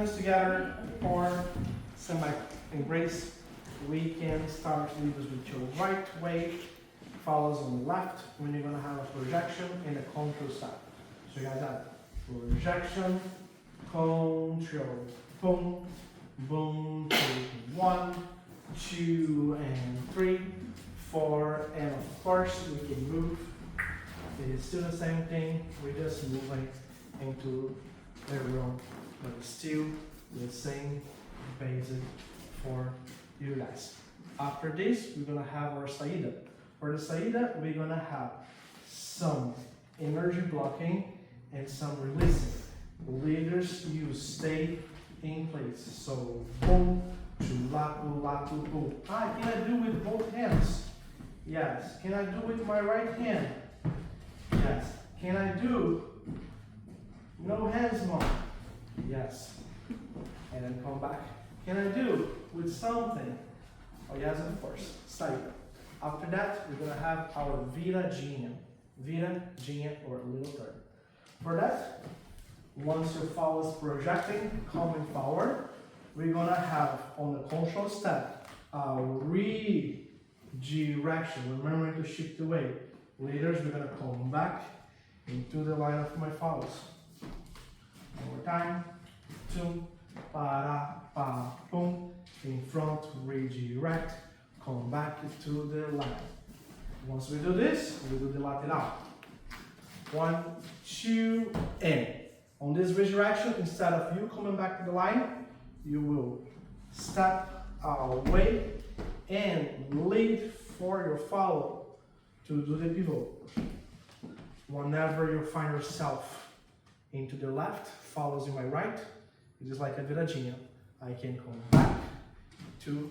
hands together or semi-embrace. We can start leaders with your right weight, follows on the left when you're gonna have a projection and a control side. So you guys have projection, control, boom, boom, 2, 1, 2, and 3, 4, and of course we can move. It is still the same thing, we're just moving into the room, but it's still the same basic for you guys. After this, we're gonna have our saída. For the saída, we're gonna have some energy blocking and some releasing. Leaders, you stay in place. So boom, chulaku, boom. Ah, can I do with both hands? Yes. Can I do with my right hand? Yes. Can I do no hands, mom? Yes. And then come back. Can I do with something? Oh yes, of course. Saída. After that, we're gonna have our viradinha. Viradinha or little turn. For that, once your foul is projecting, coming forward, we're gonna have on the control step a redirection. Remember to shift the weight. Later, we're gonna come back into the line of my fouls. One more time. Tum, para, pa, boom. In front, redirect. Come back to the line. Once we do this, we do the lateral. 1, 2, and on this redirection, instead of you coming back to the line, you will step away and lead for your follow to do the pivot. Whenever you find yourself into the left, follows in my right, it is like a viradinha. I can come back to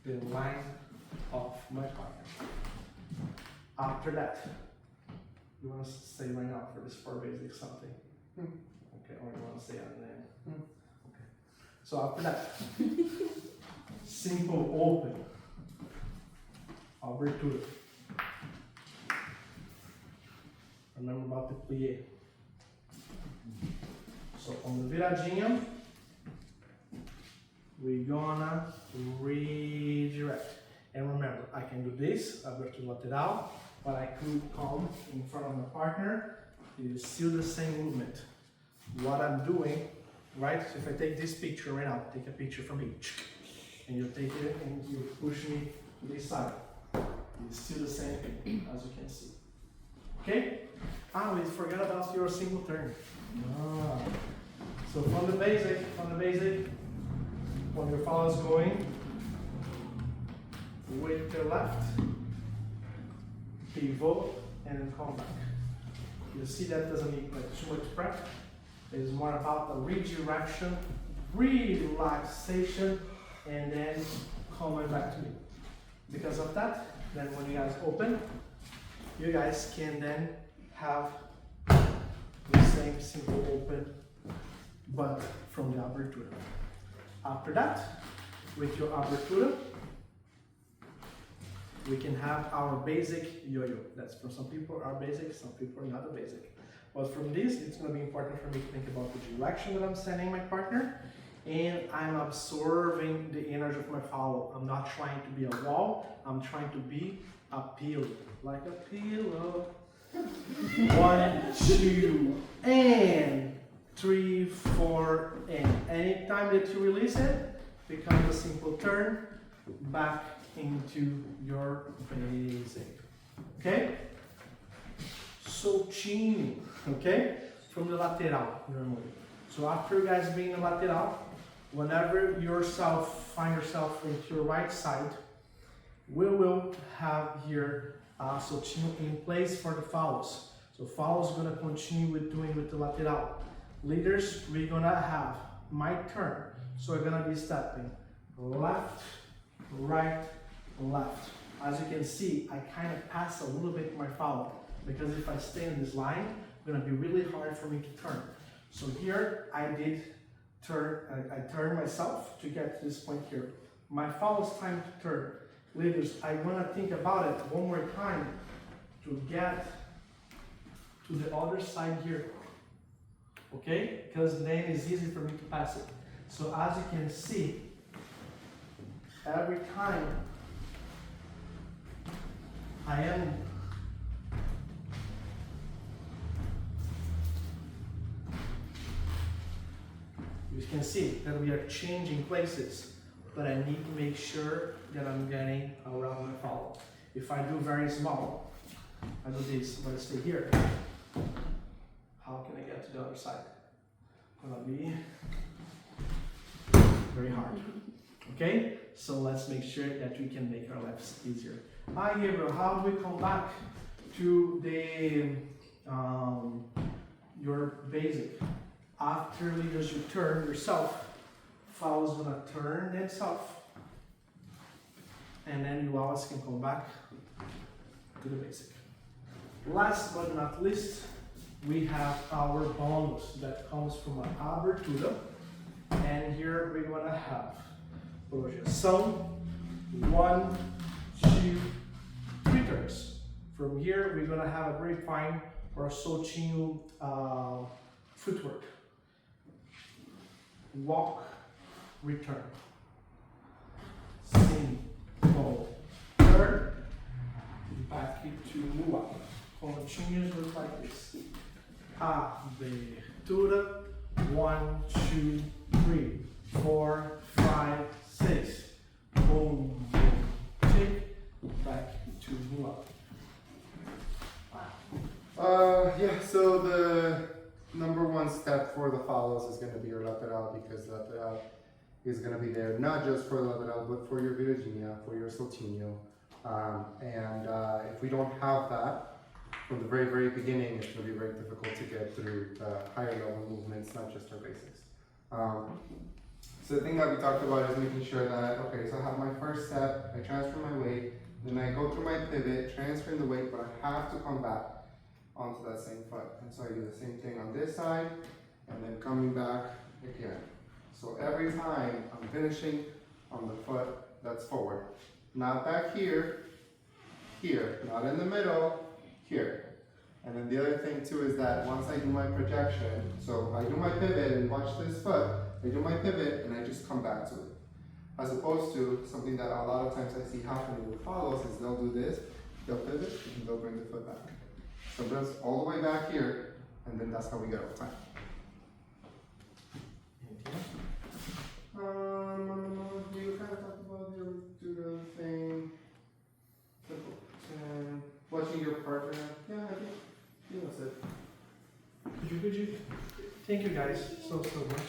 the line of my partner. After that, you want to say right now for this 4 basic something? Okay, or you want to say at the end? Okay. So after that, simple open, abertura. Remember about the plie. So on the viradinha, we're gonna redirect. And remember, I can do this, abertura lateral, but I could come in front of my partner. It is still the same movement. What I'm doing, right? So if I take this picture right now, take a picture from me, and you take it and you push me to this side. It's still the same thing, as you can see. Okay? Ah, we forgot about your single turn. Ah. So from the basic, when your follow is going with the left, pivot, and then come back. You see that doesn't need like too much prep. It is more about the redirection, relaxation, and then coming back to me. Because of that, then when you guys open, you guys can then have the same simple open, but from the abertura. After that, with your abertura, we can have our basic yo-yo. That's for some people are basic, some people are not a basic. But from this, it's going to be important for me to think about the direction that I'm sending my partner, and I'm absorbing the energy of my follow. I'm not trying to be a wall, I'm trying to be a pillow, like a pillow. 1, 2, and 3, 4, and anytime that you release it, becomes a simple turn back into your basic. Okay? Soltinho, okay? From the lateral, normally. So after you guys being the lateral, whenever find yourself into your right side, we will have here soltinho in place for the follows. So follows gonna continue with doing with the lateral. Leaders, we're gonna have my turn. So we're gonna be stepping left, right, left. As you can see, I kind of pass a little bit my follow, because if I stay in this line, it's gonna be really hard for me to turn. So here I did turn, I turned myself to get to this point here. My follow is time to turn. Leaders, I wanna think about it one more time to get to the other side here. Okay? Because then it's easy for me to pass it. So as you can see, every time I am you can see that we are changing places, but I need to make sure that I'm getting around my follow. If I do very small, I do this, but I stay here. How can I get to the other side? Gonna be very hard. Okay, so let's make sure that we can make our lives easier. Hi Gabriel, how do we come back to the your basic? After leaders you turn yourself, follow's gonna turn itself, and then you always can come back to the basic. Last but not least, we have our bonus that comes from an abertura, and here we're gonna have projeção, 1, 2, 3 turns. From here we're gonna have a grapevine or a soltinho footwork. Walk, return. Single, turn, back to lua. Continhos look like this. Abertura, 1, 2, 3, 4, 5, 6. Boom, boom, tick, back to lua. Yeah, so the number one step for the follows is going to be your lateral, because lateral is going to be there not just for the lateral but for your virginia, for your soltinho. If we don't have that from the very, very beginning, it's going to be very difficult to get through the higher level movements, not just our basics. So the thing that we talked about is making sure that, okay, so I have my first step, I transfer my weight, then I go through my pivot, transferring the weight, but I have to come back onto that same foot. And so I do the same thing on this side, and then coming back again. So every time I'm finishing on the foot that's forward. Not back here, here, not in the middle, here. And then the other thing too is that once I do my projection, so I do my pivot and watch this foot, I do my pivot and I just come back to it. As opposed to something that a lot of times I see happening with follows is they'll do this, they'll pivot, and they'll bring the foot back. So that's all the way back here, and then that's how we get over time. You kind of talked about the judo thing. Watching your partner. Yeah, I think that's it. Could you? Thank you guys so much.